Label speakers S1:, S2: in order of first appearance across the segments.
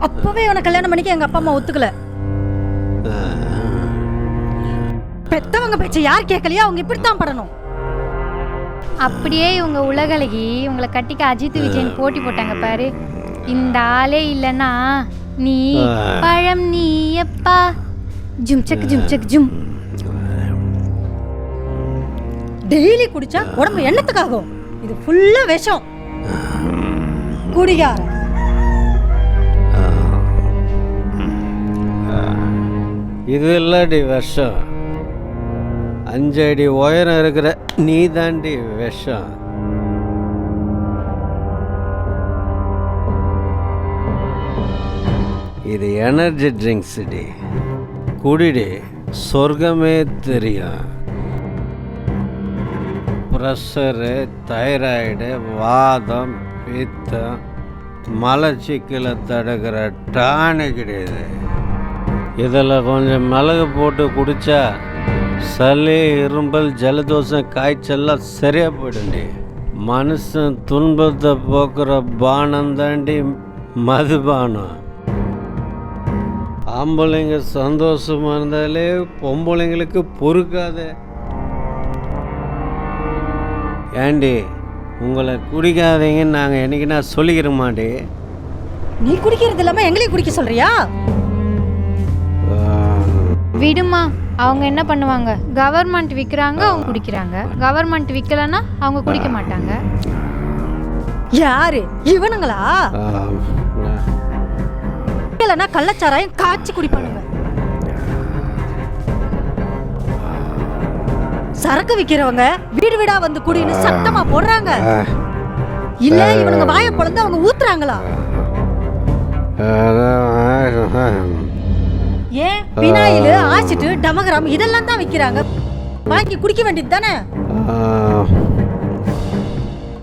S1: அப்பவே இவனை கல்யாணம் பண்ணிக்க எங்க அப்பா அம்மா ஒத்துக்கல. பெத்தவங்க பேச்ச யார் கேட்கலையா அவங்க இப்படித்தான் படணும்.
S2: அப்படியே இவங்க உலகளகி உங்களை கட்டிக்க அஜித் விஜயன் போட்டி போட்டாங்க பாரு. இந்த ஆளே இல்லைன்னா நீ பழம் நீயப்பா ஜும் சக் ஜும் சக் ஜும்.
S1: டெய்லி குடிச்சா உடம்பு எண்ணத்துக்காகும். இது ஃபுல்லா விஷம். குடிகார
S3: இது இல்லடி விஷம். 5 அடி உயரம் இருக்கிற நீ தாண்டி விஷம். இது எனர்ஜி ட்ரிங்க்ஸ் டி. குடிடி, சொர்க்கமே தெரியும். ப்ரெஷரு, தைராய்டு, வாதம், பித்தம், மலச்சிக்கலை தடுக்கிற டானிக் கிடையாது. இதில் கொஞ்சம் மிளகு போட்டு குடித்தா சளி, இரும்பல், ஜலதோஷம், காய்ச்சல்லாம் சரியாக போயிடுண்டி. மனுஷன் துன்பத்தை போக்குற பானம் தாண்டி மதுபானம். ஆம்பளைங்க சந்தோஷமாக இருந்தாலே பொம்பளைங்களுக்கு பொறுக்காத. ஏண்டி உங்களை குடிக்காதீங்கன்னு நாங்கள் என்னைக்குன்னா சொல்லிக்கிறோமாண்டி?
S1: நீ குடிக்கிறது இல்லாம எங்களையும் குடிக்க சொல்றியா?
S2: விடுமா, அவங்க என்ன பண்ணுவாங்க? கவர்மெண்ட் விற்கிறாங்க, அவங்க குடிக்கிறாங்க. கவர்மெண்ட் விற்கலன்னா அவங்க குடிக்க மாட்டாங்க.
S1: யாரு இவனுங்களா? இல்லைன்னா கள்ளச்சாராயம் காய்ச்சி குடிப்பானுங்க. சரக்கு விக்கிறவங்க வீடு வீடா வந்து குடின்னு சட்டமா போடுறாங்க. இல்ல இவனுங்க வாயை பொளந்து அவங்க ஊத்துறாங்களா? ஏன் பினாயில், ஆசிட்டு, டமகரம் இதெல்லாம் தான் விக்கிறாங்க. வாங்கி குடிக்க வேண்டியது தானே.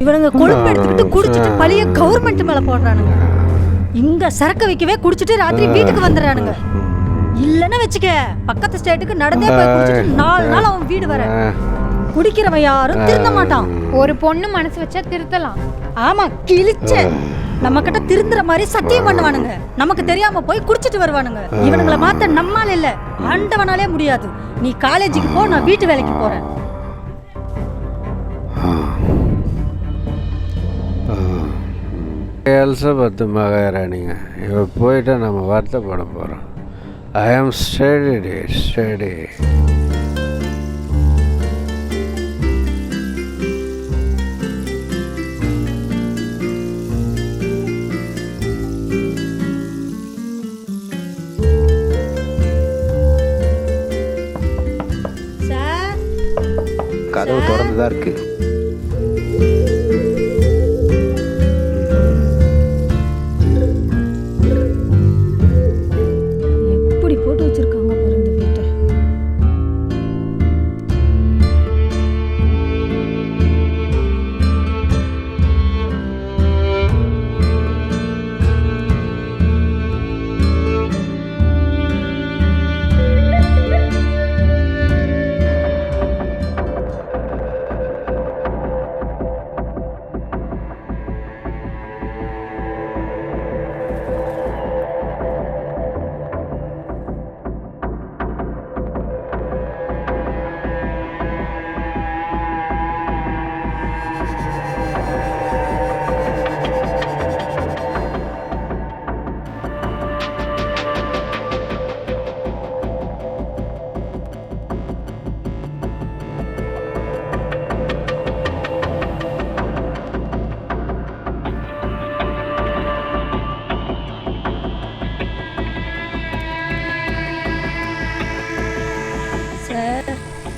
S1: இவனுங்க கொழுப்பு எடுத்துக்கிட்டு குடிச்சிட்டு பழைய கவர்மெண்ட் மேல போடுறானுங்க. இங்க சரக்கு வைக்கவே குடிச்சிட்டு ராத்திரி வீட்டுக்கு வந்துடுறானுங்க. இல்லன்னா வச்சுக்க, பக்கத்து ஸ்டேட்டுக்கு நடந்தே போய் குடிச்சிட்டு 4 நாள் அவன் வீடு வர. குடிக்கிறவன் யாரும் திருந்த மாட்டான்.
S2: ஒரு பொண்ணு மனசு வச்சா திருத்தலாம்.
S1: ஆமா, கிழிச்ச நம்ம கிட்ட திருந்துற மாதிரி சத்தியம் பண்ணுவானுங்க. நமக்கு தெரியாம போய் குடிச்சிட்டு வருவானுங்க. இவனுங்களை மாத்த நம்மால இல்ல, ஆண்டவனாலே முடியாது. நீ காலேஜுக்கு போ, நான் வீட்டு வேலைக்கு போறேன்.
S3: எலிசபெத் மகாராணிங்க இவ போயிட்டா நம்ம வருத்தப்பட போகிறோம். ஐ ஆம் ஸ்டடி ஸ்டடி.
S4: கதவு திறந்துதான் இருக்கு.
S1: எப்படி போட்டு வச்சிருக்காங்க பாரு இந்த வீட்டை.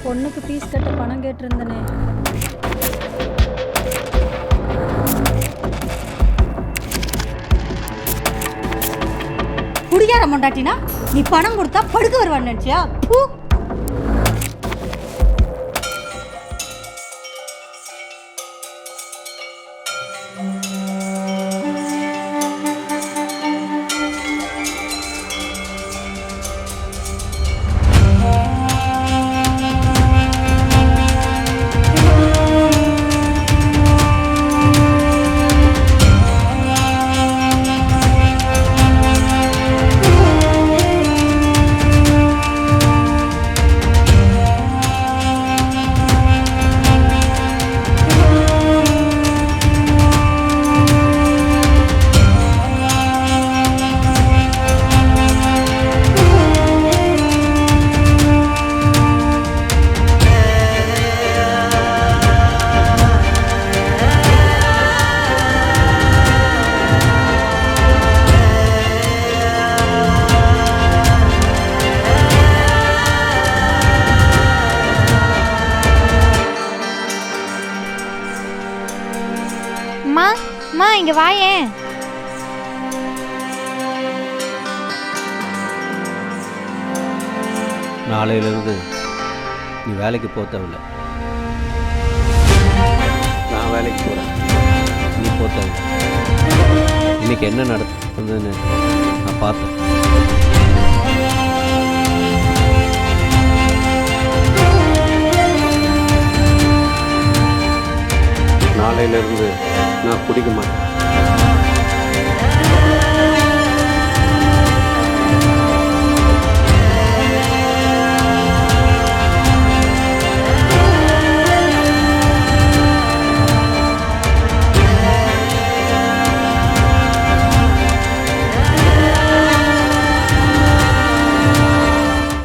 S1: பொண்ணுக்கு பீஸ் கட்ட பணம் கேட்டிருந்தனே. குடிகார மொண்டாட்டினா நீ பணம் கொடுத்தா படுக்க வருவான்னு நினைச்சியா?
S2: அம்மா அம்மா இங்க வாயேன்.
S3: நாளையிலிருந்து நீ வேலைக்கு போக தேவையில்ல. நான் வேலைக்கு போகிறேன், நீ போக தேவையில்ல. இன்னைக்கு என்ன நடக்குதுன்னு நான் பார்த்தேன். நாளையிலிருந்து நான் குடிக்க மாட்டேன்.